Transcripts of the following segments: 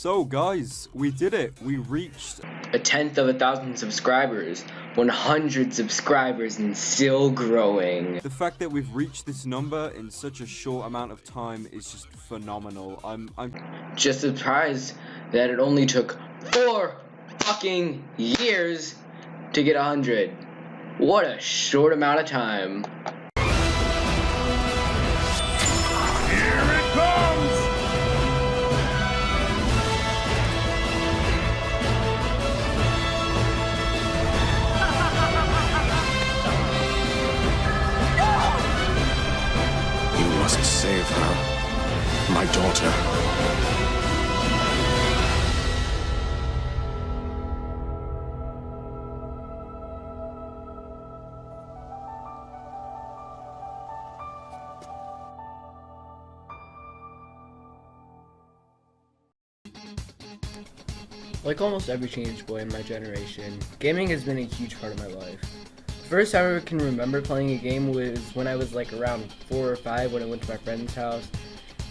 So guys, we did it. We reached a tenth of 1,000 subscribers, 100 subscribers and still growing. the fact that we've reached this number in such a short amount of time is just phenomenal. I'm Just surprised that it only took 4 fucking years to get 100. What a short amount of time. Here it comes! You must save her, my daughter. Like almost every teenage boy in my generation, gaming has been a huge part of my life. The first time I can remember playing a game was when I was like around 4 or 5 when I went to my friend's house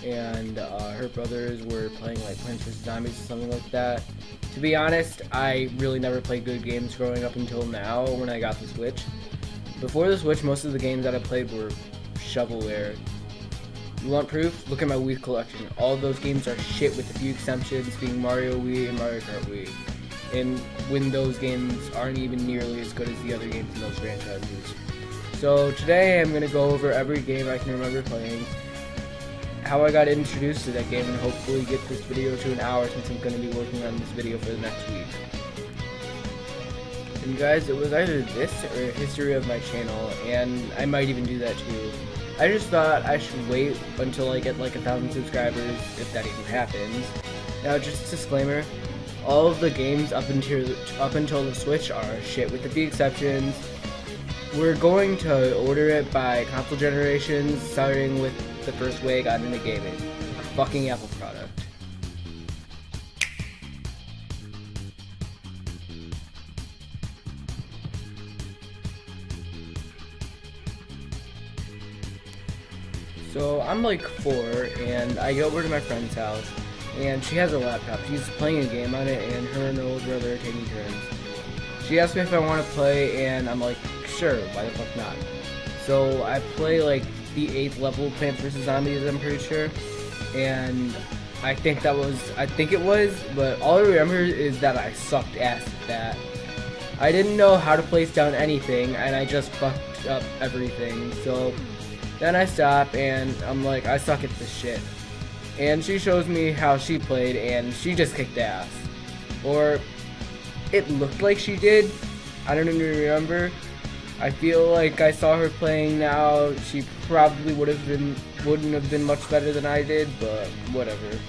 and her brothers were playing like Plants vs. Zombies or something like that. To be honest, I really never played good games growing up until now when I got the Switch. Before the Switch, most of the games that I played were shovelware. You want proof? Look at my Wii collection. All of those games are shit with a few exceptions being Mario Wii and Mario Kart Wii. And when those games aren't even nearly as good as the other games in those franchises. So today I'm going to go over every game I can remember playing, how I got introduced to that game, and hopefully get this video to an hour since I'm going to be working on this video for the next week. And guys, it was either this or a history of my channel, and I might even do that too. I just thought I should wait until I get like 1,000 subscribers, if that even happens. Now, just a disclaimer, all of the games up until the Switch are shit, with a few exceptions. We're going to order it by console generations, starting with the first way I got into gaming, a fucking Apple product. So I'm like 4 and I go over to my friend's house and she has a laptop. She's playing a game on it and her and her older brother are taking turns. She asked me if I want to play and I'm like, sure, why the fuck not? So I play like the 8th level Plants vs. Zombies, I'm pretty sure. And I think it was, but all I remember is that I sucked ass at that. I didn't know how to place down anything and I just fucked up everything. So then I stop and I'm like, I suck at this shit. And she shows me how she played and she just kicked ass. Or it looked like she did. I don't even remember. I feel like I saw her playing now. She probably wouldn't have been much better than I did, but whatever.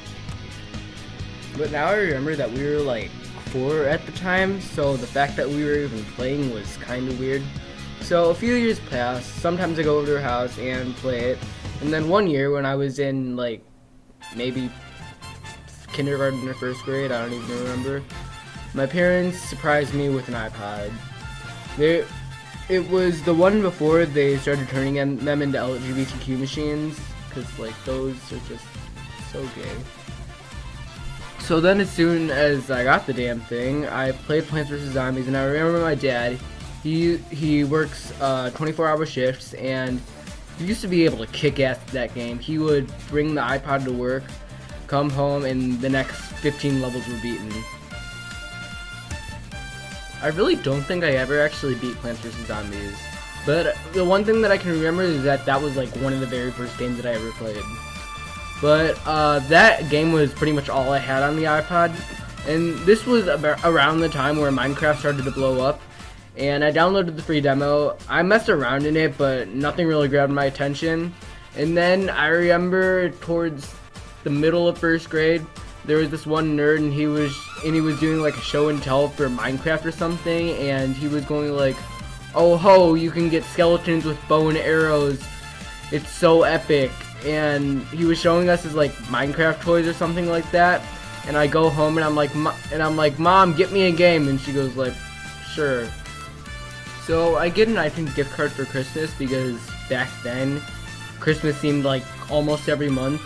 But now I remember that we were like 4 at the time, so the fact that we were even playing was kind of weird. So a few years passed, sometimes I go over to her house and play it, and then one year when I was in like maybe kindergarten or 1st grade, I don't even remember, my parents surprised me with an iPod. It was the one before they started turning them into LGBTQ machines, because like those are just so gay. So then as soon as I got the damn thing, I played Plants vs. Zombies, and I remember my dad, he works 24-hour shifts, and he used to be able to kick ass at that game. He would bring the iPod to work, come home, and the next 15 levels were beaten. I really don't think I ever actually beat Plants vs. Zombies, but the one thing that I can remember is that that was like one of the very first games that I ever played. But that game was pretty much all I had on the iPod, and this was around the time where Minecraft started to blow up. And I downloaded the free demo. I messed around in it, but nothing really grabbed my attention. And then I remember towards the middle of 1st grade, there was this one nerd, and he was doing like a show and tell for Minecraft or something, and he was going like, "Oh ho, you can get skeletons with bow and arrows. It's so epic." And he was showing us his like Minecraft toys or something like that. And I go home and I'm like, "Mom, get me a game." And she goes like, "Sure." So I get an iTunes gift card for Christmas because back then, Christmas seemed like almost every month.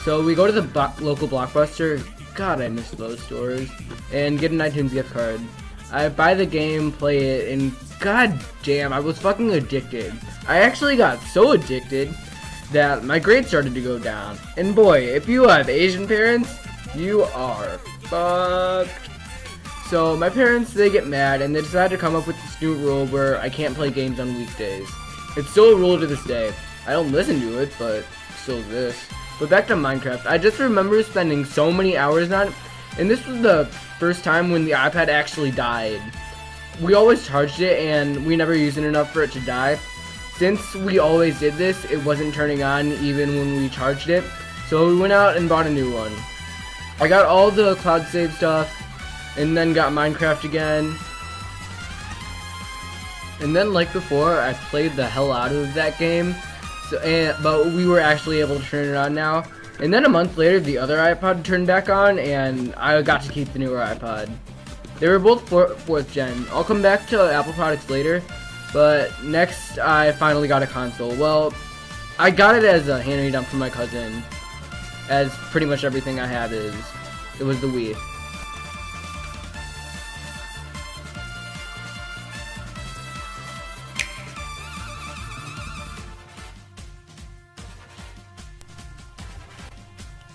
So we go to the local Blockbuster, God, I miss those stores. And get an iTunes gift card. I buy the game, play it, and god damn, I was fucking addicted. I actually got so addicted that my grades started to go down. And boy, if you have Asian parents, you are fucked. So my parents, they get mad and they decide to come up with this new rule where I can't play games on weekdays. It's still a rule to this day. I don't listen to it, but still exists. But back to Minecraft, I just remember spending so many hours on it, and this was the first time when the iPad actually died. We always charged it and we never used it enough for it to die. Since we always did this, it wasn't turning on even when we charged it, so we went out and bought a new one. I got all the cloud save stuff, and then got Minecraft again. And then, like before, I played the hell out of that game, but we were actually able to turn it on now. And then a month later, the other iPod turned back on, and I got to keep the newer iPod. They were both 4th gen. I'll come back to Apple products later, but next I finally got a console. Well, I got it as a hand-me-down from my cousin, as pretty much everything I have is. It was the Wii.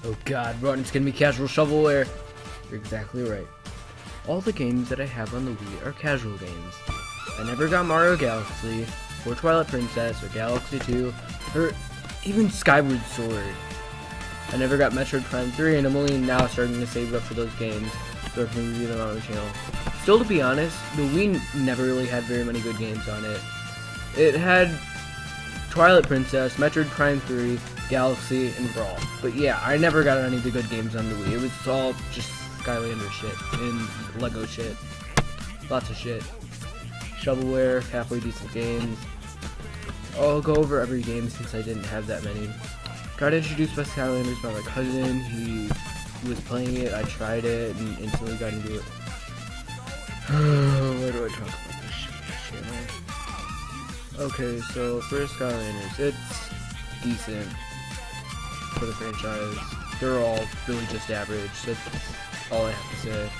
Oh god, Rotten, it's gonna be casual shovelware. You're exactly right. All the games that I have on the Wii are casual games. I never got Mario Galaxy, or Twilight Princess, or Galaxy 2, or even Skyward Sword. I never got Metroid Prime 3, and I'm only now starting to save up for those games, so I can review them on the channel. Still, to be honest, the Wii never really had very many good games on it. It had Twilight Princess, Metroid Prime 3, Galaxy, and Brawl. But yeah, I never got any of the good games on the Wii. It was all just Skylander shit and Lego shit. Lots of shit. Shovelware, halfway decent games. I'll go over every game since I didn't have that many. Got introduced by Skylanders by my cousin. He was playing it, I tried it, and instantly got into it. Where do I talk about this shit? Okay, so first Skylanders, it's decent for the franchise. They're all really just average, that's all I have to say.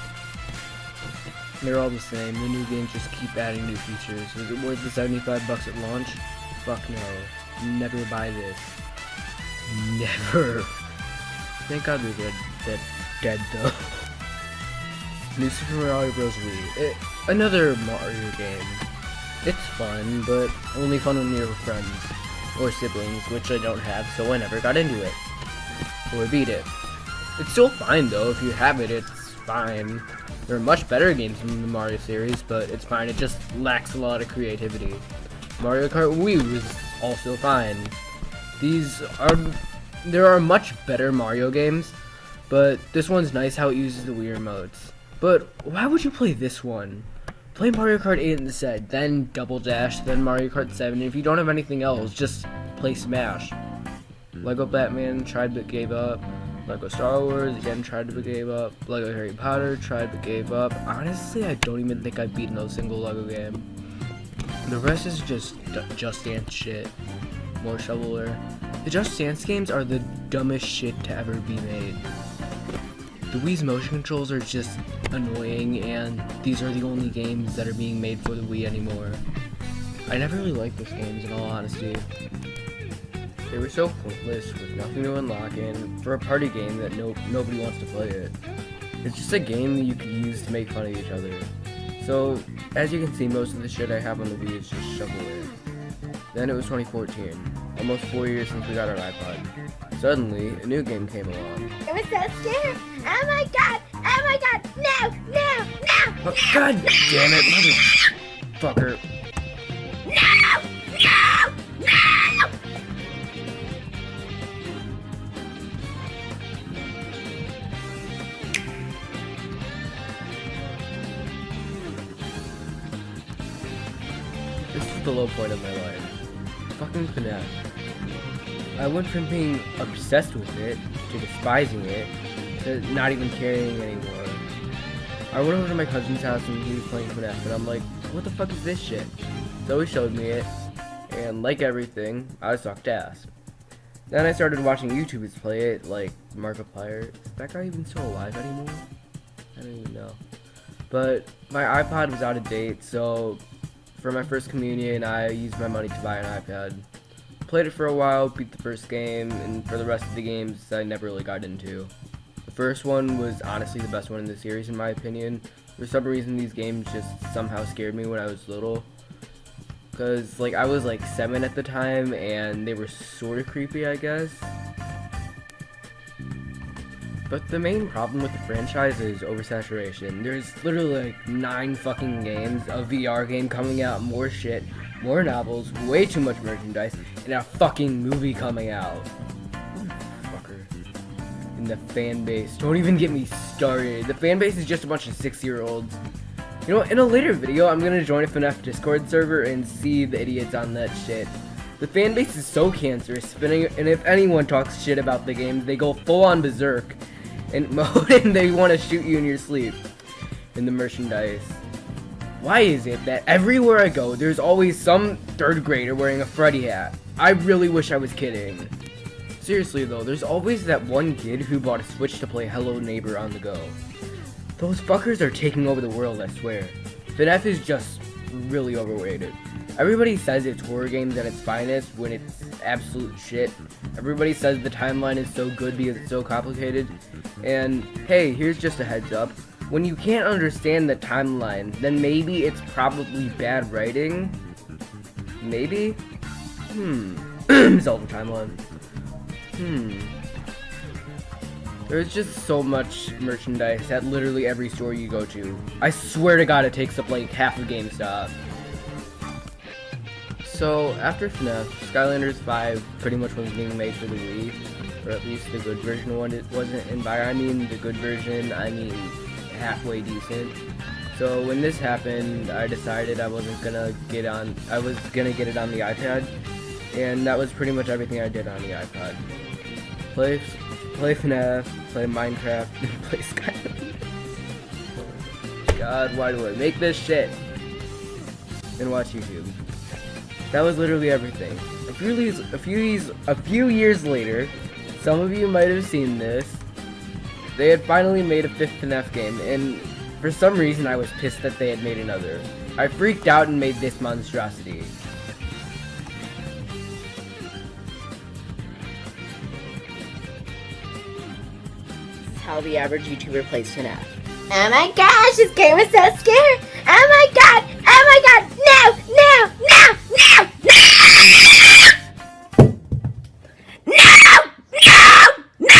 They're all the same, the new games just keep adding new features. Was it worth the $75 at launch? Fuck no. Never buy this. Never. Thank God they're dead though. New Super Mario Bros. Wii. Another Mario game. It's fun, but only fun when you're with friends. Or siblings, which I don't have, so I never got into it. Or beat it. It's still fine though, if you have it, it's fine. There are much better games in the Mario series, but it's fine, it just lacks a lot of creativity. Mario Kart Wii was also fine. There are much better Mario games, but this one's nice how it uses the Wii remotes. But why would you play this one? Play Mario Kart 8 instead, then Double Dash, then Mario Kart 7. If you don't have anything else, just play Smash. Lego Batman tried but gave up. Lego Star Wars, again, tried but gave up. Lego Harry Potter, tried but gave up. Honestly, I don't even think I've beaten a single Lego game. The rest is just Dance shit. More shovelware. The Just Dance games are the dumbest shit to ever be made. The Wii's motion controls are just annoying, and these are the only games that are being made for the Wii anymore. I never really liked those games, in all honesty. They were so pointless, with nothing to unlock, and for a party game that nobody wants to play it. It's just a game that you could use to make fun of each other. So, as you can see, most of the shit I have on the Wii is just shovelware. Then it was 2014, almost 4 years since we got our iPod. Suddenly, a new game came along. It was so scary. Oh my god! Oh my god! No! No! No! Oh, god damn it, motherfucker. No! No! No! This is the low point of my life. Fucking FNAF. I went from being obsessed with it, to despising it, to not even caring anymore. I went over to my cousin's house and he was playing FNAF, and I'm like, what the fuck is this shit? So he showed me it, and like everything, I sucked ass. Then I started watching YouTubers play it, like Markiplier. Is that guy even still alive anymore? I don't even know. But my iPod was out of date, so for my first communion, I used my money to buy an iPad. Played it for a while, beat the first game, and for the rest of the games, I never really got into. The first one was honestly the best one in the series, in my opinion. For some reason, these games just somehow scared me when I was little. Because, like, I was, like, 7 at the time, and they were sort of creepy, I guess. But the main problem with the franchise is oversaturation. There's literally, like, 9 fucking games, a VR game coming out, more shit, more novels, way too much merchandise, and a fucking movie coming out. Fucker. And the fan base. Don't even get me started. The fan base is just a bunch of 6-year-olds. You know what, in a later video, I'm gonna join a FNAF Discord server and see the idiots on that shit. The fan base is so cancerous, and if anyone talks shit about the game, they go full on berserk in mode and they want to shoot you in your sleep. In the merchandise. Why is it that everywhere I go, there's always some 3rd grader wearing a Freddy hat? I really wish I was kidding. Seriously though, there's always that one kid who bought a Switch to play Hello Neighbor on the go. Those fuckers are taking over the world, I swear. FNAF is just really overrated. Everybody says it's horror games at its finest when it's absolute shit. Everybody says the timeline is so good because it's so complicated. And hey, here's just a heads up. When you can't understand the timeline, then maybe it's probably bad writing. Maybe? Zelda timeline. There's just so much merchandise at literally every store you go to. I swear to God, it takes up like half of GameStop. So after FNAF, Skylanders 5 pretty much was being made for the Wii, or at least the good version of it wasn't. And by I mean the good version, I mean halfway decent. So when this happened, I decided I was gonna get it on the iPad, and that was pretty much everything I did on the iPod. Play FNAF, play Minecraft, and play Skylanders. God, why do I make this shit? And watch YouTube. That was literally everything. A few years later, some of you might have seen this. They had finally made a 5th FNAF game, and for some reason I was pissed that they had made another. I freaked out and made this monstrosity. How the average YouTuber plays FNAF. Oh my gosh, this game is so scary! Oh my god! Oh my god! No! No! No! No! No! No! No!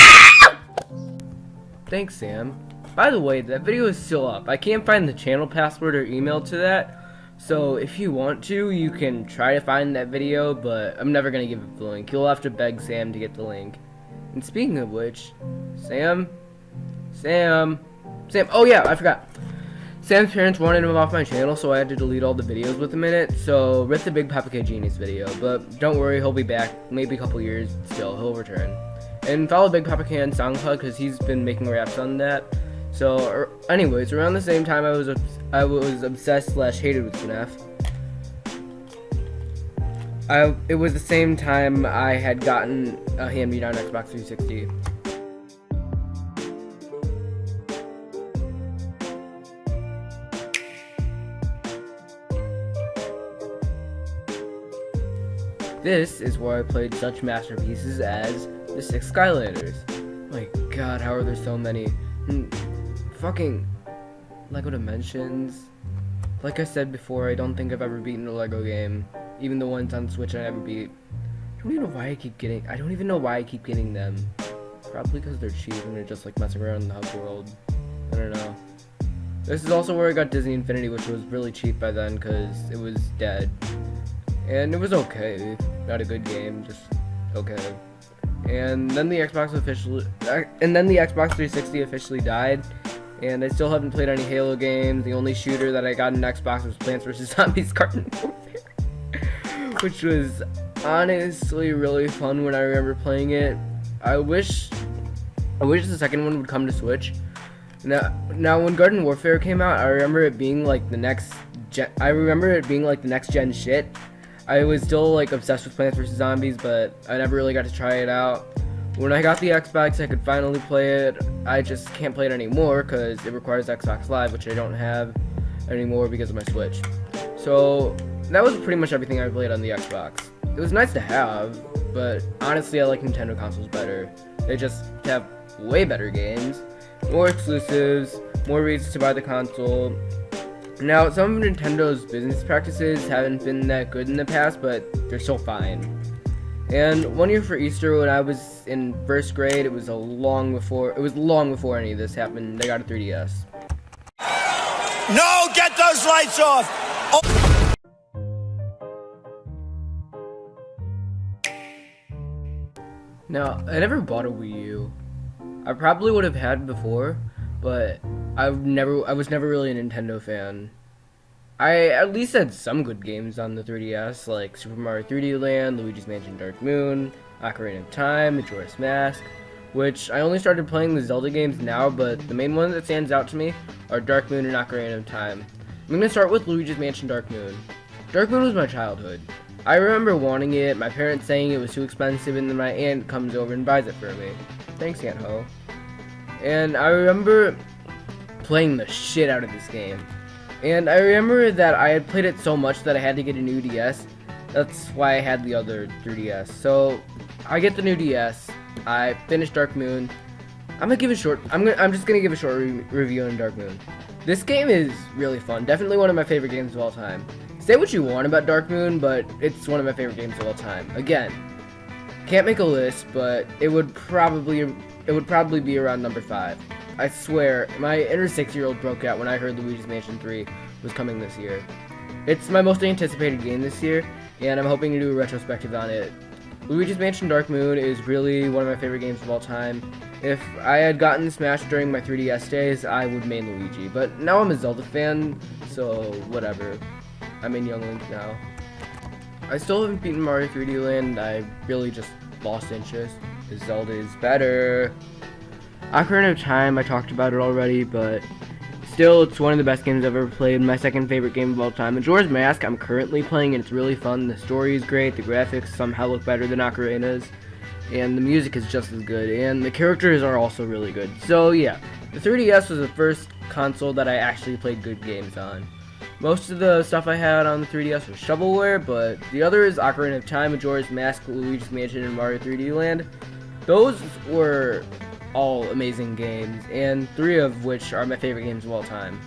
Thanks, Sam. By the way, that video is still up. I can't find the channel password or email to that, so if you want to, you can try to find that video, but I'm never gonna give it the link. You'll have to beg Sam to get the link. And speaking of which, Sam, oh yeah, I forgot. Sam's parents wanted him off my channel, so I had to delete all the videos with him in it, so rip the Big Papa K Genius video, but don't worry, he'll be back, maybe a couple years, still, he'll return. And follow Big Papa K on SoundCloud, because he's been making raps on that. So, anyways, around the same time I was obsessed / hated with FNAF. It was the same time I had gotten a hand-me-down Xbox 360. This is where I played such masterpieces as the 6 Skylanders. My god, how are there so many? Fucking LEGO Dimensions. Like I said before, I don't think I've ever beaten a LEGO game. Even the ones on Switch I never beat. I don't even know why I keep getting them. Probably because they're cheap and they're just like messing around in the hub world. I don't know. This is also where I got Disney Infinity, which was really cheap by then because it was dead. And it was okay. Not a good game, just okay. And then the Xbox 360 officially died, and I still haven't played any Halo games. The only shooter that I got in Xbox was Plants vs. Zombies Garden Warfare, which was honestly really fun when I remember playing it. I wish the second one would come to Switch. Now when Garden Warfare came out, I remember it being like the next gen shit. I was still like obsessed with Plants vs Zombies, but I never really got to try it out. When I got the Xbox, I could finally play it. I just can't play it anymore because it requires Xbox Live, which I don't have anymore because of my Switch. So that was pretty much everything I played on the Xbox. It was nice to have, but honestly I like Nintendo consoles better. They just have way better games, more exclusives, more reasons to buy the console. Now, some of Nintendo's business practices haven't been that good in the past, but they're still fine. And one year for Easter, when I was in first grade, it was long before any of this happened. I got a 3DS. No, get those lights off! Now, I never bought a Wii U. I probably would have had it before, but I was never really a Nintendo fan. I at least had some good games on the 3DS, like Super Mario 3D Land, Luigi's Mansion Dark Moon, Ocarina of Time, Majora's Mask, which I only started playing the Zelda games now, but the main ones that stands out to me are Dark Moon and Ocarina of Time. I'm going to start with Luigi's Mansion Dark Moon. Dark Moon was my childhood. I remember wanting it, my parents saying it was too expensive, and then my aunt comes over and buys it for me. Thanks, Aunt Ho. And I remember playing the shit out of this game. And I remember that I had played it so much that I had to get a new DS. That's why I had the other 3DS. So I get the new DS. I finished Dark Moon. I'm just gonna give a short review on Dark Moon. This game is really fun. Definitely one of my favorite games of all time. Say what you want about Dark Moon, but it's one of my favorite games of all time. Again, can't make a list, but it would probably be around number 5. I swear, my inner 6-year-old broke out when I heard Luigi's Mansion 3 was coming this year. It's my most anticipated game this year, and I'm hoping to do a retrospective on it. Luigi's Mansion Dark Moon is really one of my favorite games of all time. If I had gotten Smash during my 3DS days, I would main Luigi, but now I'm a Zelda fan, so whatever. I'm in Young Link now. I still haven't beaten Mario 3D Land. I really just lost interest, because Zelda is better. Ocarina of Time, I talked about it already, but still, it's one of the best games I've ever played. My second favorite game of all time. Majora's Mask, I'm currently playing, and it's really fun. The story is great, the graphics somehow look better than Ocarina's, and the music is just as good, and the characters are also really good. So yeah, the 3DS was the first console that I actually played good games on. Most of the stuff I had on the 3DS was shovelware, but the others, Ocarina of Time, Majora's Mask, Luigi's Mansion, and Mario 3D Land, those were all amazing games, and 3 of which are my favorite games of all time.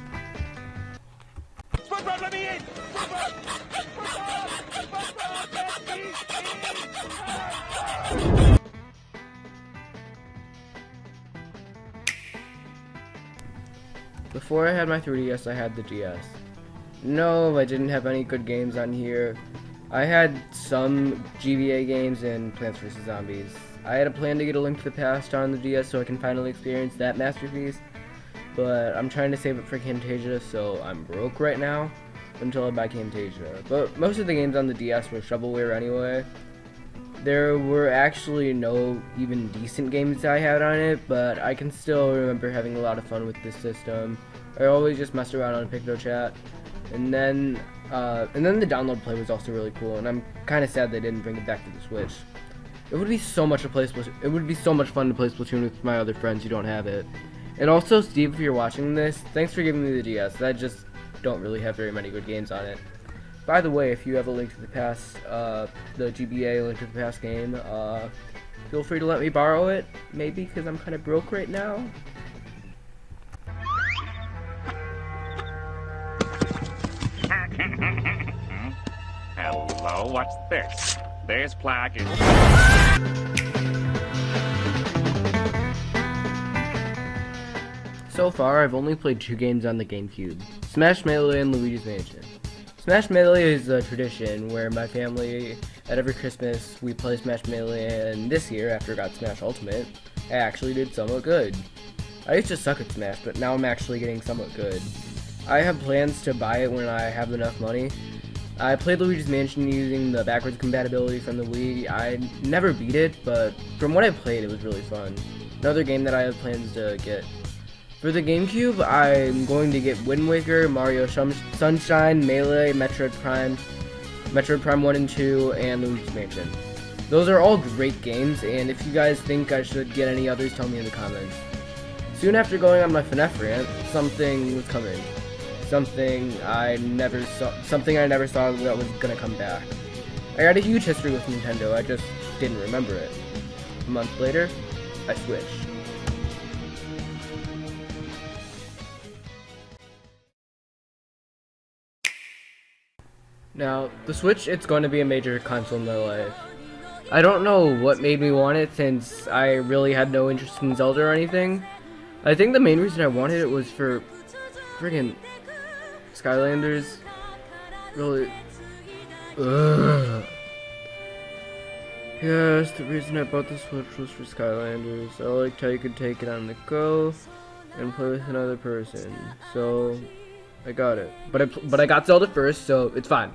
Before I had my 3DS, I had the DS. No, I didn't have any good games on here. I had some GBA games and Plants vs Zombies. I had a plan to get A Link to the Past on the DS so I can finally experience that masterpiece, but I'm trying to save it for Camtasia, so I'm broke right now until I buy Camtasia. But most of the games on the DS were shovelware anyway. There were actually no even decent games I had on it, but I can still remember having a lot of fun with this system. I always just messed around on PictoChat, and then the download play was also really cool, and I'm kind of sad they didn't bring it back to the Switch. It would be so much fun to play Splatoon with my other friends who don't have it. And also, Steve, if you're watching this, thanks for giving me the DS. I just don't really have very many good games on it. By the way, if you have A Link to the Past, the GBA Link to the Past game, feel free to let me borrow it, maybe, because I'm kind of broke right now. Hello, what's this? This plaque is... So far, I've only played 2 games on the GameCube, Smash Melee and Luigi's Mansion. Smash Melee is a tradition where my family, at every Christmas, we play Smash Melee, and this year, after I got Smash Ultimate, I actually did somewhat good. I used to suck at Smash, but now I'm actually getting somewhat good. I have plans to buy it when I have enough money. I played Luigi's Mansion using the backwards compatibility from the Wii. I never beat it, but from what I played, it was really fun. Another game that I have plans to get. For the GameCube, I'm going to get Wind Waker, Mario Sunshine, Melee, Metroid Prime, Metroid Prime 1 and 2, and Luigi's Mansion. Those are all great games, and if you guys think I should get any others, tell me in the comments. Soon after going on my FNAF rant, something was coming. Something I never saw that was gonna come back. I got a huge history with Nintendo, I just didn't remember it. A month later, I switched. Now, the Switch, it's going to be a major console in my life. I don't know what made me want it since I really had no interest in Zelda or anything. I think the main reason I wanted it was for friggin' Skylanders. Really. Ugh. Yes, the reason I bought the Switch was for Skylanders. I liked how you could take it on the go and play with another person. So, I got it. But I got Zelda first, so it's fine.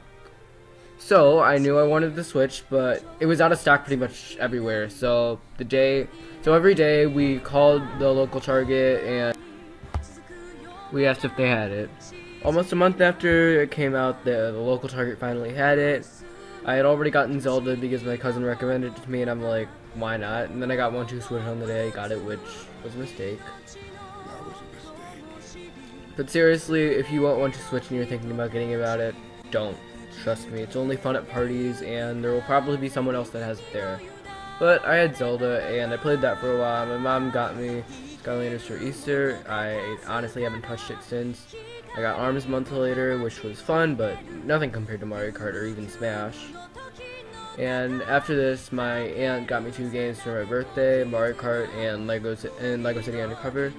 So, I knew I wanted the Switch, but it was out of stock pretty much everywhere. So every day we called the local Target and we asked if they had it. Almost a month after it came out, the local Target finally had it. I had already gotten Zelda because my cousin recommended it to me, and I'm like, why not? And then I got 1-2 Switch on the day I got it, which was a mistake. But seriously, if you want 1-2 Switch and you're thinking about getting about it, don't. Trust me, it's only fun at parties, and there will probably be someone else that has it there. But I had Zelda, and I played that for a while. My mom got me Skylanders for Easter. I honestly haven't touched it since. I got ARMS a month later, which was fun, but nothing compared to Mario Kart or even Smash. And after this, my aunt got me 2 games for my birthday, Mario Kart and Lego City Undercover.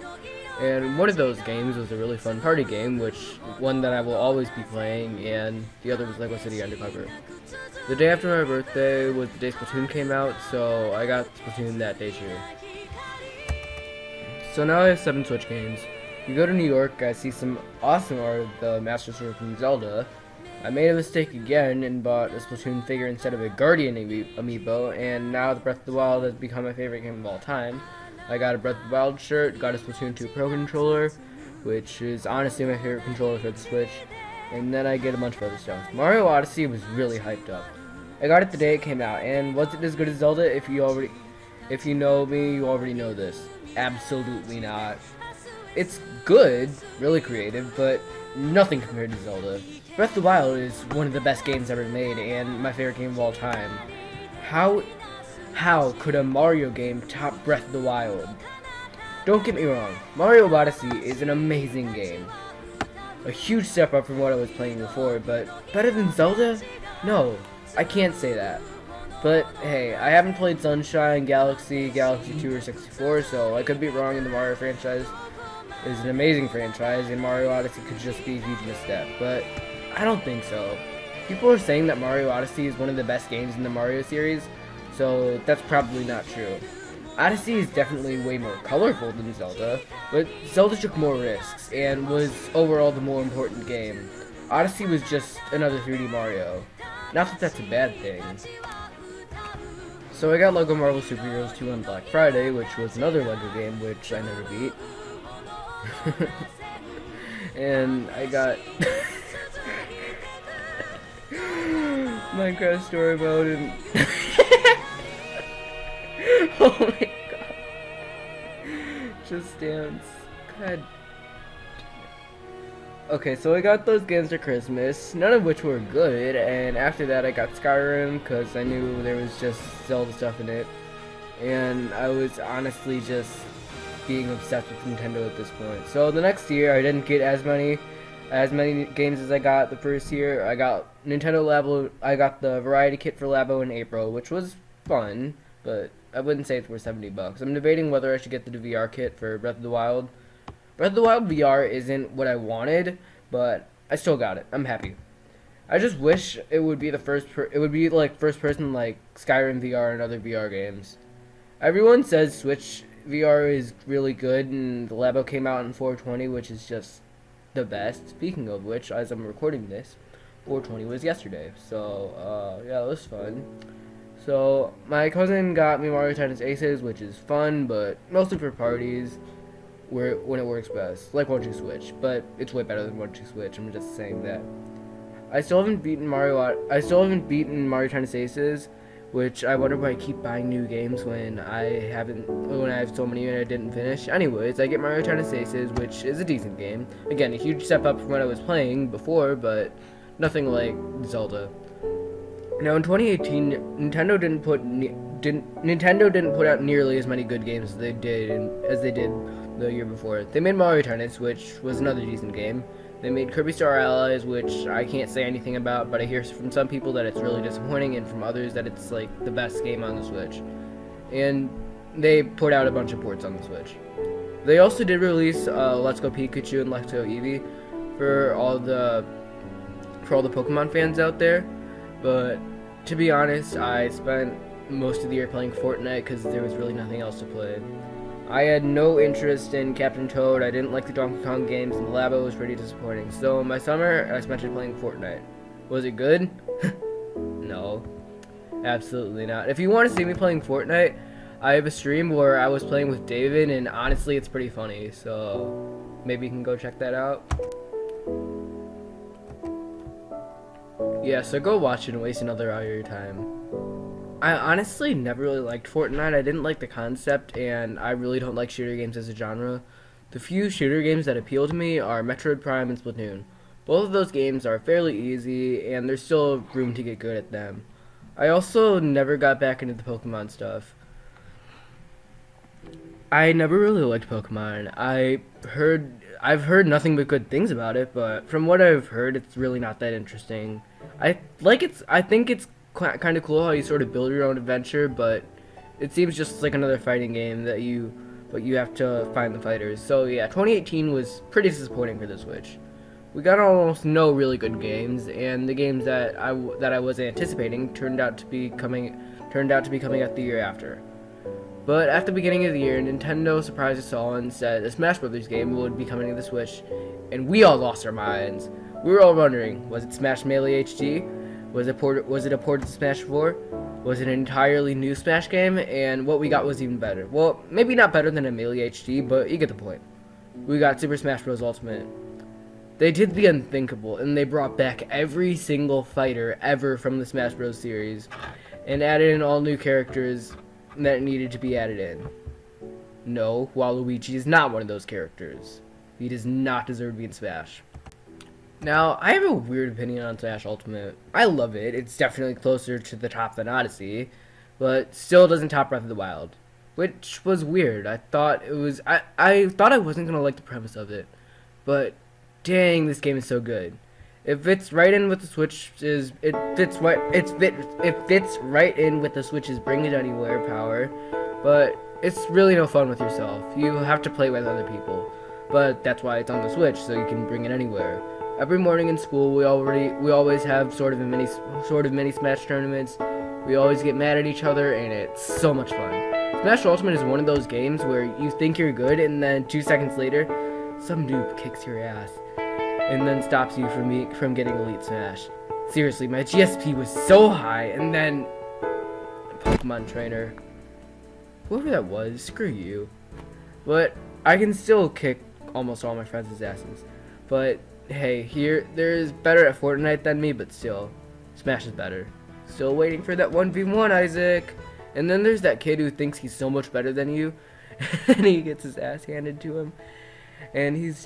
And one of those games was a really fun party game, one that I will always be playing, and the other was Lego City Undercover. The day after my birthday was the day Splatoon came out, so I got Splatoon that day too. So now I have 7 Switch games. You go to New York, I see some awesome art of the Master Sword from Zelda. I made a mistake again and bought a Splatoon figure instead of a Guardian amiibo, and now the Breath of the Wild has become my favorite game of all time. I got a Breath of the Wild shirt, got a Splatoon 2 Pro controller, which is honestly my favorite controller for the Switch, and then I get a bunch of other stuff. Mario Odyssey was really hyped up. I got it the day it came out, and was it as good as Zelda? If you know me, you already know this. Absolutely not. It's good, really creative, but nothing compared to Zelda. Breath of the Wild is one of the best games ever made, and my favorite game of all time. How could a Mario game top Breath of the Wild? Don't get me wrong, Mario Odyssey is an amazing game. A huge step up from what I was playing before, but better than Zelda? No, I can't say that. But hey, I haven't played Sunshine, Galaxy 2, or 64, so I could be wrong in the Mario franchise. It's an amazing franchise, and Mario Odyssey could just be a huge misstep, but I don't think so. People are saying that Mario Odyssey is one of the best games in the Mario series, so that's probably not true. Odyssey is definitely way more colorful than Zelda, but Zelda took more risks and was overall the more important game. Odyssey was just another 3D Mario. Not that that's a bad thing. So I got LEGO Marvel Super Heroes 2 on Black Friday, which was another LEGO game which I never beat. And I got Minecraft story mode and oh my god. Just Dance. God. Okay, so I got those games for Christmas, none of which were good, and after that I got Skyrim because I knew there was just Zelda stuff in it, and I was honestly just being obsessed with Nintendo at this point. So the next year I didn't get as many games as I got the first year. I got Nintendo Labo, I got the Variety Kit for Labo in April, which was fun, but I wouldn't say it's worth $70. I'm debating whether I should get the VR kit for Breath of the Wild. Breath of the Wild VR isn't what I wanted, but I still got it. I'm happy. I just wish it would be like first person like Skyrim VR and other VR games. Everyone says Switch VR is really good, and the Labo came out in 420, which is just the best. Speaking of which, as I'm recording this, 420 was yesterday, so yeah, it was fun. So my cousin got me Mario Tennis Aces, which is fun, but mostly for parties when it works best, like 1-2 Switch, but it's way better than 1-2 Switch. I'm just saying that. I still haven't beaten Mario Tennis Aces, which I wonder why I keep buying new games when I have so many and I didn't finish. Anyways, I get Mario Tennis Aces, which is a decent game. Again, a huge step up from what I was playing before, but nothing like Zelda. Now in 2018, Nintendo didn't put out nearly as many good games as they did the year before. They made Mario Tennis, which was another decent game. They made Kirby Star Allies, which I can't say anything about, but I hear from some people that it's really disappointing, and from others that it's like the best game on the Switch. And they put out a bunch of ports on the Switch. They also did release Let's Go Pikachu and Let's Go Eevee for all the Pokemon fans out there. But to be honest, I spent most of the year playing Fortnite because there was really nothing else to play. I had no interest in Captain Toad, I didn't like the Donkey Kong games, and the Labo was pretty disappointing. So my summer, I spent it playing Fortnite. Was it good? No. Absolutely not. If you want to see me playing Fortnite, I have a stream where I was playing with David, and honestly, it's pretty funny. So maybe you can go check that out. Yeah, so go watch it and waste another hour of your time. I honestly never really liked Fortnite. I didn't like the concept, and I really don't like shooter games as a genre. The few shooter games that appeal to me are Metroid Prime and Splatoon. Both of those games are fairly easy, and there's still room to get good at them. I also never got back into the Pokemon stuff. I never really liked Pokemon. I've heard nothing but good things about it, but from what I've heard, it's really not that interesting. I think it's kind of cool how you sort of build your own adventure, but it seems just like another fighting game that you have to find the fighters. So yeah, 2018 was pretty disappointing for the Switch. We got almost no really good games, and the games that I was anticipating turned out to be coming out the year after. But at the beginning of the year, Nintendo surprised us all and said a Smash Brothers game would be coming to the Switch, and we all lost our minds. We were all wondering, was it Smash Melee HD? Was it a port of Smash 4? Was it an entirely new Smash game? And what we got was even better. Well, maybe not better than a Melee HD, but you get the point. We got Super Smash Bros. Ultimate. They did the unthinkable, and they brought back every single fighter ever from the Smash Bros. Series, and added in all new characters that needed to be added in. No, Waluigi is not one of those characters. He does not deserve to be in Smash. Now, I have a weird opinion on Smash Ultimate. I love it. It's definitely closer to the top than Odyssey, but still doesn't top Breath of the Wild, which was weird. I thought I wasn't gonna like the premise of it, but dang, this game is so good. It fits right in with the Switch's. It fits right in with the Switch's Bring It Anywhere power, but it's really no fun with yourself. You have to play with other people, but that's why it's on the Switch, so you can bring it anywhere. Every morning in school, we always have sort of mini Smash tournaments. We always get mad at each other, and it's so much fun. Smash Ultimate is one of those games where you think you're good, and then 2 seconds later, some noob kicks your ass, and then stops you from getting Elite Smash. Seriously, my GSP was so high, and then Pokemon Trainer, whoever that was, screw you. But I can still kick almost all my friends' asses. But hey, there's better at Fortnite than me, but still, Smash is better. Still waiting for that 1v1, Isaac. And then there's that kid who thinks he's so much better than you, and he gets his ass handed to him. And he's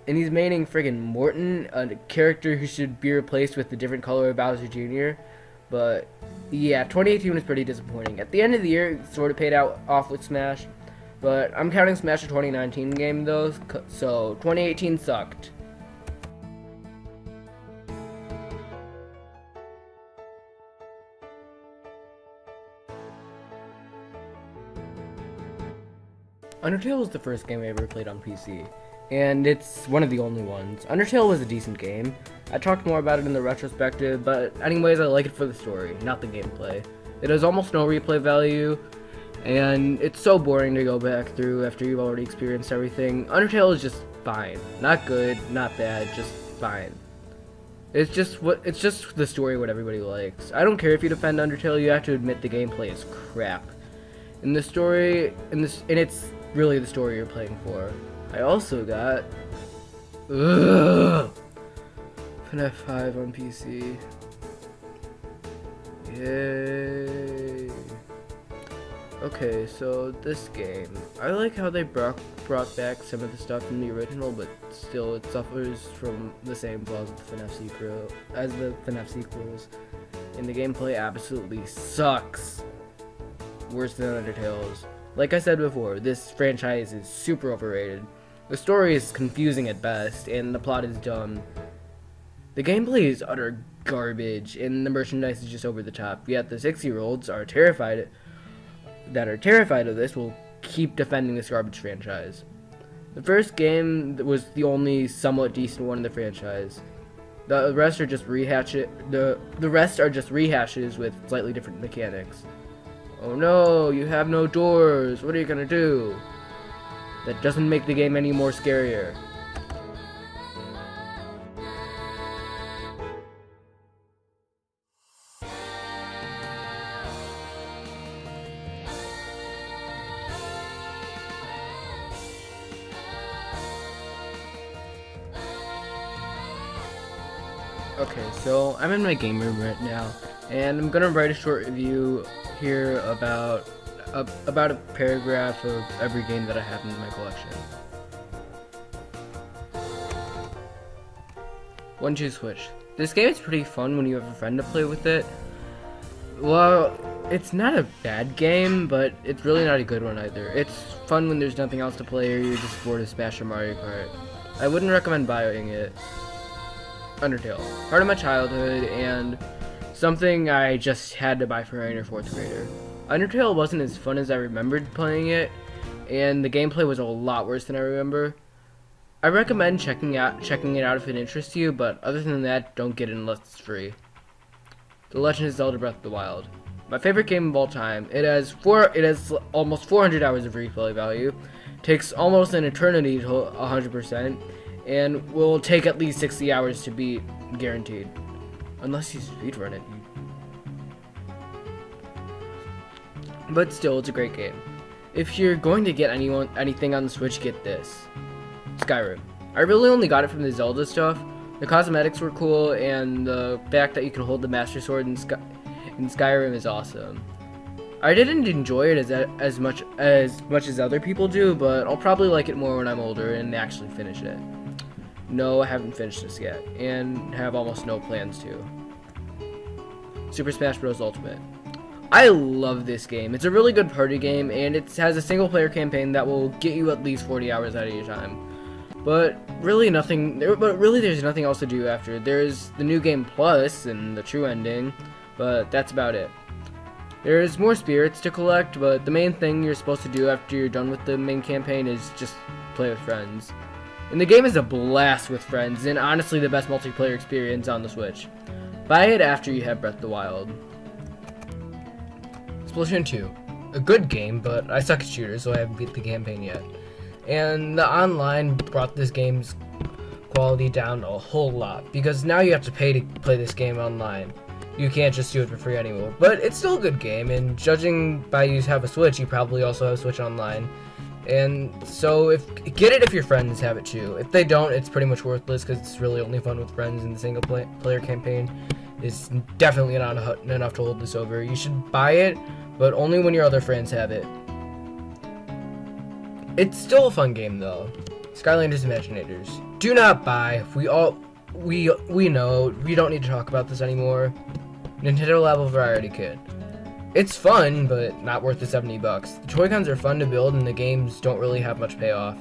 maining friggin' Morton, a character who should be replaced with the different color of Bowser Jr. But yeah, 2018 was pretty disappointing. At the end of the year, it sort of paid off with Smash. But I'm counting Smash a 2019 game though, so 2018 sucked. Undertale was the first game I ever played on PC, and it's one of the only ones. Undertale was a decent game. I talked more about it in the retrospective, but anyways, I like it for the story, not the gameplay. It has almost no replay value, and it's so boring to go back through after you've already experienced everything. Undertale is just fine. Not good, not bad, just fine. It's just the story what everybody likes. I don't care if you defend Undertale, you have to admit the gameplay is crap. And it's really the story you're playing for. I also got FNAF 5 on PC. Yay! Okay, so this game, I like how they brought back some of the stuff from the original, but still it suffers from the same flaws as the FNAF sequels, and the gameplay absolutely sucks. Worse than Undertale's. Like I said before, this franchise is super overrated. The story is confusing at best, and the plot is dumb. The gameplay is utter garbage, and the merchandise is just over the top. Yet the 6-year-olds are terrified of this will keep defending this garbage franchise. The first game was the only somewhat decent one in the franchise. The rest are just rehashes with slightly different mechanics. Oh no, you have no doors. What are you gonna do? That doesn't make the game any more scarier. Okay, so I'm in my game room right now, and I'm gonna write a short review here about a paragraph of every game that I have in my collection. 1-2 Switch. This game is pretty fun when you have a friend to play with it. Well, it's not a bad game, but it's really not a good one either. It's fun when there's nothing else to play or you're just bored of Smash or Mario Kart. I wouldn't recommend buying it. Undertale. Part of my childhood, and something I just had to buy for my inner 4th grader. Undertale wasn't as fun as I remembered playing it, and the gameplay was a lot worse than I remember. I recommend checking it out if it interests you, but other than that, don't get it unless it's free. The Legend of Zelda Breath of the Wild. My favorite game of all time. It has almost 400 hours of replay value, takes almost an eternity to 100%, and will take at least 60 hours to beat, guaranteed. Unless you speedrun it. But still, it's a great game. If you're going to get anything on the Switch, get this. Skyrim. I really only got it from the Zelda stuff. The cosmetics were cool, and the fact that you can hold the Master Sword in Skyrim is awesome. I didn't enjoy it as much as other people do, but I'll probably like it more when I'm older and actually finish it. No, I haven't finished this yet, and have almost no plans to. Super Smash Bros. Ultimate. I love this game. It's a really good party game, and it has a single-player campaign that will get you at least 40 hours out of your time. But really, there's nothing else to do after. There's the New Game Plus and the true ending, but that's about it. There's more spirits to collect, but the main thing you're supposed to do after you're done with the main campaign is just play with friends. And the game is a blast with friends, and honestly the best multiplayer experience on the Switch. Buy it after you have Breath of the Wild. Splatoon 2. A good game, but I suck at shooters, so I haven't beat the campaign yet. And the online brought this game's quality down a whole lot, because now you have to pay to play this game online. You can't just do it for free anymore. But it's still a good game, and judging by you have a Switch, you probably also have Switch Online. And so get it if your friends have it too. If they don't, it's pretty much worthless because it's really only fun with friends, and the single player campaign is definitely not enough to hold this over. You should buy it, but only when your other friends have it. It's still a fun game though. Skylanders Imaginators. Do not buy. We know. We don't need to talk about this anymore. Nintendo Labo Variety Kit. It's fun, but not worth the $70. The Joy-Cons are fun to build, and the games don't really have much payoff.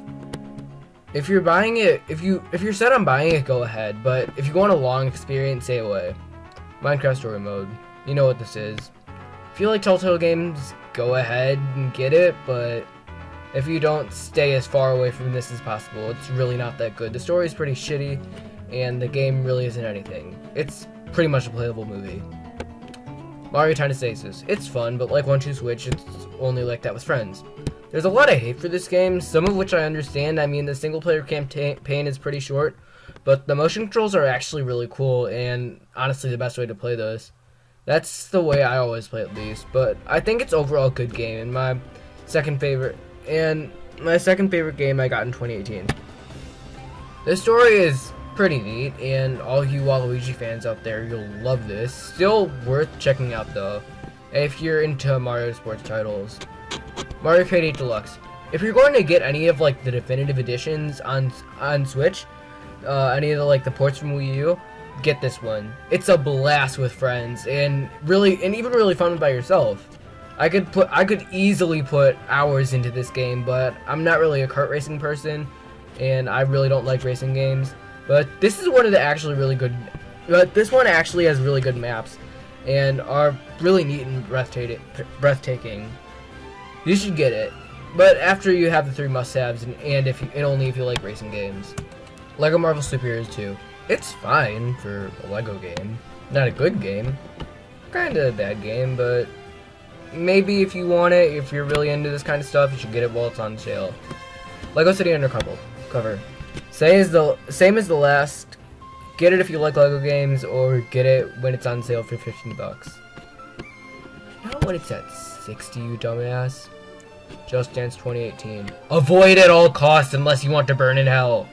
If you're buying it, if you're set on buying it, go ahead. But if you want a long experience, stay away. Minecraft Story Mode. You know what this is. If you like Telltale games, go ahead and get it. But if you don't, stay as far away from this as possible. It's really not that good. The story is pretty shitty, and the game really isn't anything. It's pretty much a playable movie. Mario Tennis Aces. It's fun, but like 1-2 Switch, it's only like that with friends. There's a lot of hate for this game, some of which I understand. I mean, the single-player campaign is pretty short, but the motion controls are actually really cool, and honestly the best way to play those. That's the way I always play, at least, but I think it's overall a good game, and my second favorite game I got in 2018. The story is pretty neat, and all you Waluigi fans out there, you'll love this. Still worth checking out though, if you're into Mario sports titles. Mario Kart 8 Deluxe. If you're going to get any of like the definitive editions on Switch, any of the ports from Wii U, get this one. It's a blast with friends, and even really fun by yourself. I could easily put hours into this game, but I'm not really a kart racing person, and I really don't like racing games. But this is one of the actually really good. But this one actually has really good maps, and are really neat and breathtaking. You should get it, but after you have the 3 must-haves, and only if you like racing games. Lego Marvel Super Heroes 2. It's fine for a Lego game. Not a good game. Kinda a bad game, but maybe if you want it, if you're really into this kind of stuff, you should get it while it's on sale. Lego City Undercover. Same as the last. Get it if you like Lego games, or get it when it's on sale for $15. Not when it's at 60, you dumbass. Just Dance 2018. Avoid at all costs unless you want to burn in hell.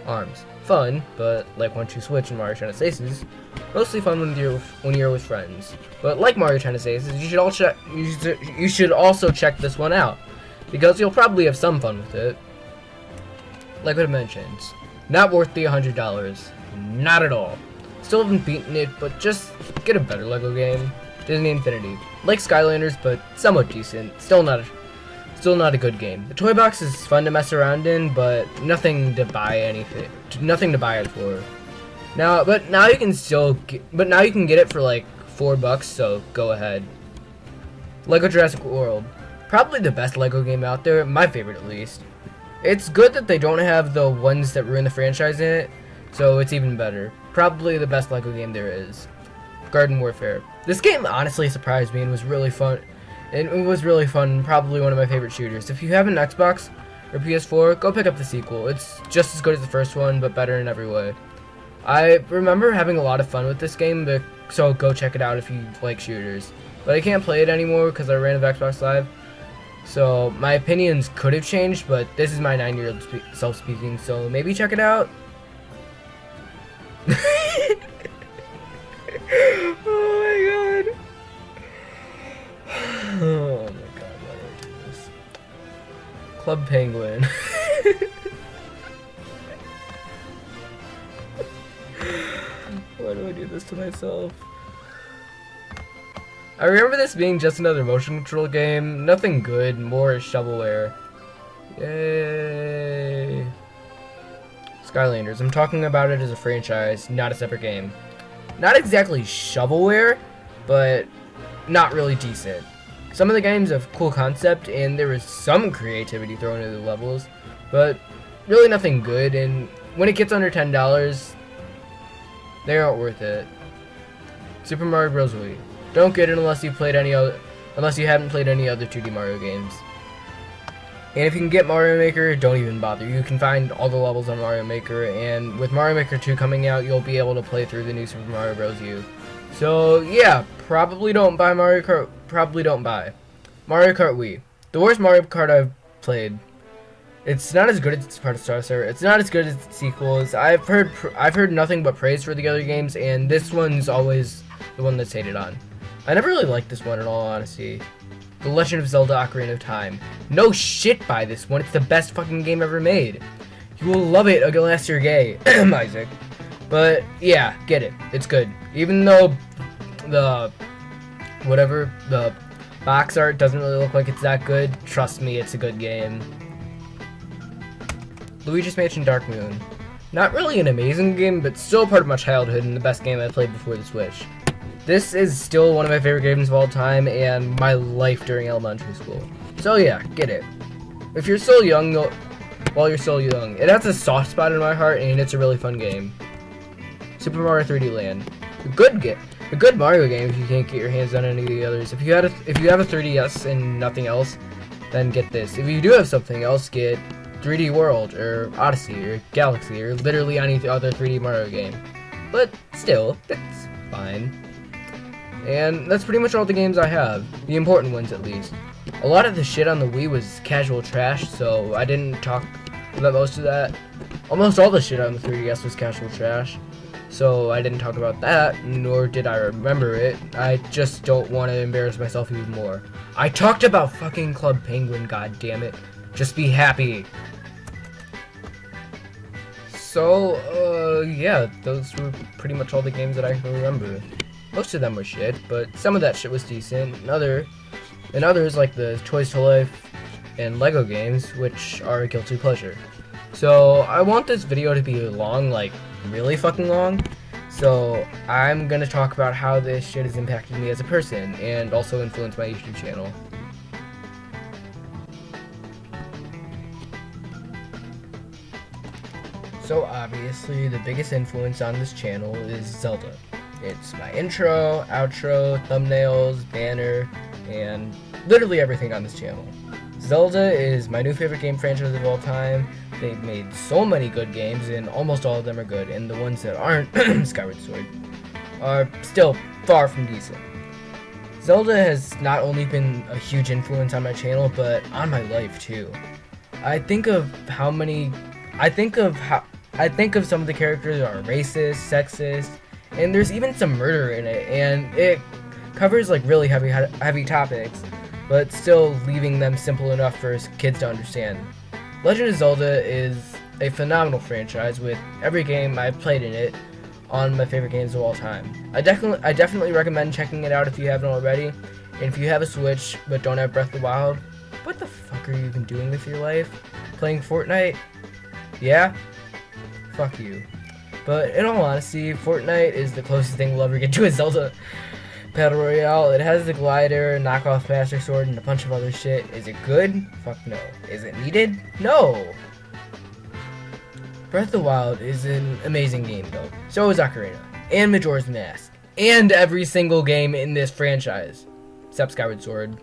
Arms. Fun, but like 1-2 Switch and Mario Tennis Aces, mostly fun when you're with friends. But like Mario Tennis Aces, you should also check this one out, because you'll probably have some fun with it. Like what I mentioned, not worth the $100, not at all. Still haven't beaten it, but just get a better Lego game. Disney Infinity, like Skylanders, but somewhat decent. Still not a good game. The toy box is fun to mess around in, but nothing to buy it for. Now you can get it for like $4, so go ahead. Lego Jurassic World, probably the best Lego game out there, my favorite at least. It's good that they don't have the ones that ruin the franchise in it, so it's even better. Probably the best Lego game there is. Garden Warfare. This game honestly surprised me and was really fun. It was really fun, probably one of my favorite shooters. If you have an Xbox or PS4, go pick up the sequel. It's just as good as the first one, but better in every way. I remember having a lot of fun with this game, so go check it out if you like shooters. But I can't play it anymore because I ran of Xbox Live. So my opinions could have changed, but this is my 9-year-old self speaking, so maybe check it out. Oh my god. Oh my god, why do I do this? Club Penguin. Why do I do this to myself? I remember this being just another motion control game. Nothing good, more shovelware. Yay. Skylanders. I'm talking about it as a franchise, not a separate game. Not exactly shovelware, but not really decent. Some of the games have cool concept, and there is some creativity thrown into the levels, but really nothing good, and when it gets under $10, they aren't worth it. Super Mario Bros. Wii. Don't get it unless you haven't played any other 2D Mario games. And if you can get Mario Maker, don't even bother. You can find all the levels on Mario Maker, and with Mario Maker 2 coming out, you'll be able to play through the new Super Mario Bros. U. So yeah, probably don't buy Mario Kart. Probably don't buy Mario Kart Wii. The worst Mario Kart I've played. It's not as good as its predecessor. It's not as good as its sequels. I've heard nothing but praise for the other games, and this one's always the one that's hated on. I never really liked this one in all honesty. The Legend of Zelda Ocarina of Time. No shit by this one. It's the best fucking game ever made. You will love it unless you're gay, Isaac. But yeah, get it. It's good. Even though the box art doesn't really look like it's that good, trust me, it's a good game. Luigi's Mansion Dark Moon. Not really an amazing game, but still part of my childhood and the best game I played before the Switch. This is still one of my favorite games of all time and my life during elementary school. So yeah, get it. If you're still young, while you're still young, it has a soft spot in my heart and it's a really fun game. Super Mario 3D Land. A good Mario game if you can't get your hands on any of the others. If you have a 3DS and nothing else, then get this. If you do have something else, get 3D World or Odyssey or Galaxy or literally any other 3D Mario game. But still, it's fine. And that's pretty much all the games I have. The important ones, at least. A lot of the shit on the Wii was casual trash, so I didn't talk about most of that. Almost all the shit on the 3DS was casual trash. So I didn't talk about that, nor did I remember it. I just don't want to embarrass myself even more. I talked about fucking Club Penguin, goddammit. Just be happy. So, yeah, those were pretty much all the games that I can remember. Most of them were shit, but some of that shit was decent, and others, like the Toys to Life and Lego games, which are a guilty pleasure. So, I want this video to be long, like, really fucking long. So, I'm gonna talk about how this shit has impacted me as a person, and also influenced my YouTube channel. So obviously, the biggest influence on this channel is Zelda. It's my intro, outro, thumbnails, banner, and literally everything on this channel. Zelda is my new favorite game franchise of all time. They've made so many good games, and almost all of them are good, and the ones that aren't, Skyward Sword, are still far from decent. Zelda has not only been a huge influence on my channel, but on my life too. I think of some of the characters that are racist, sexist, and there's even some murder in it, and it covers like really heavy topics, but still leaving them simple enough for kids to understand. Legend of Zelda is a phenomenal franchise with every game I've played in it on my favorite games of all time. I definitely recommend checking it out if you haven't already, and if you have a Switch but don't have Breath of the Wild, what the fuck are you even doing with your life? Playing Fortnite? Yeah? Fuck you. But in all honesty, Fortnite is the closest thing we'll ever get to a Zelda Battle Royale. It has the glider, knockoff Master Sword, and a bunch of other shit. Is it good? Fuck no. Is it needed? No! Breath of the Wild is an amazing game though. So is Ocarina, and Majora's Mask, and every single game in this franchise, except Skyward Sword.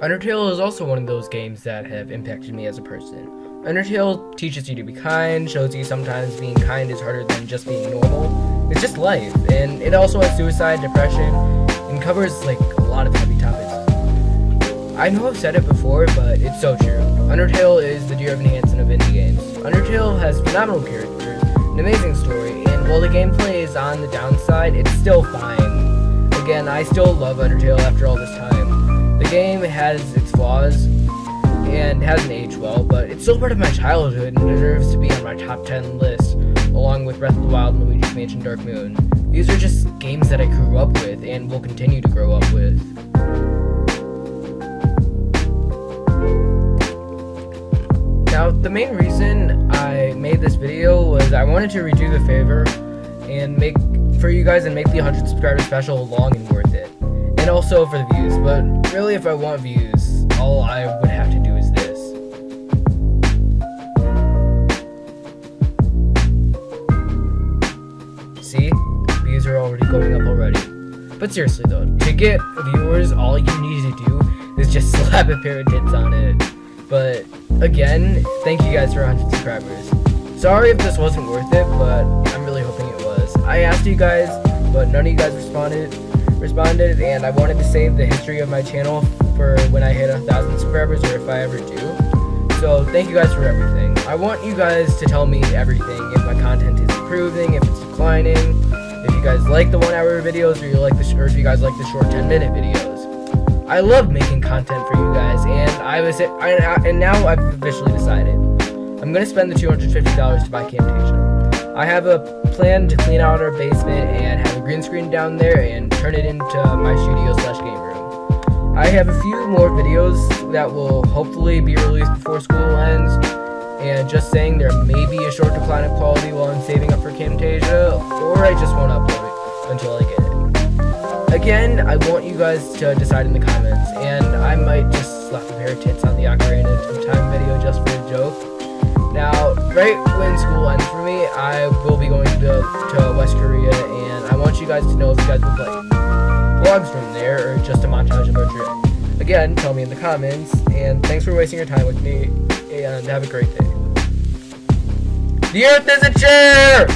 Undertale is also one of those games that have impacted me as a person. Undertale teaches you to be kind, shows you sometimes being kind is harder than just being normal. It's just life, and it also has suicide, depression, and covers like a lot of heavy topics. I know I've said it before, but it's so true. Undertale is the Dear Evan Hansen of indie games. Undertale has phenomenal characters, an amazing story, and while the gameplay is on the downside, it's still fine. Again, I still love Undertale after all this time. The game has its flaws, and hasn't aged well, but it's still part of my childhood and deserves to be on my top 10 list, along with Breath of the Wild and Luigi's Mansion Dark Moon. These are just games that I grew up with and will continue to grow up with. Now, the main reason I made this video was I wanted to redo the favor and make the 100 subscriber special long and worth it. And also for the views, but really if I want views, all I would have to do is this. See? Views are already going up already. But seriously though, to get viewers, all you need to do is just slap a pair of tits on it. But again, thank you guys for 100 subscribers. Sorry if this wasn't worth it, but I'm really hoping it was. I asked you guys, but none of you guys responded, and I wanted to save the history of my channel for when I hit 1,000 subscribers, or if I ever do. So thank you guys for everything. I want you guys to tell me everything, if my content is improving, if it's declining, if you guys like the 1 hour videos, or if you guys like the short 10-minute videos. I love making content for you guys, and now I've officially decided. I'm gonna spend the $250 to buy Camtasia. I have a plan to clean out our basement and have a green screen down there and turn it into my studio/game room. I have a few more videos that will hopefully be released before school ends, and just saying there may be a short decline of quality while I'm saving up for Camtasia, or I just won't upload it until I get it. Again, I want you guys to decide in the comments, and I might just slap a pair of tits on the Ocarina of Time video just for a joke. Now, right when school ends for me, I will be going to West Korea, and I want you guys to know if you guys will play vlogs from there, or just a montage of our trip. Again, tell me in the comments, and thanks for wasting your time with me, and have a great day. The Earth is a chair!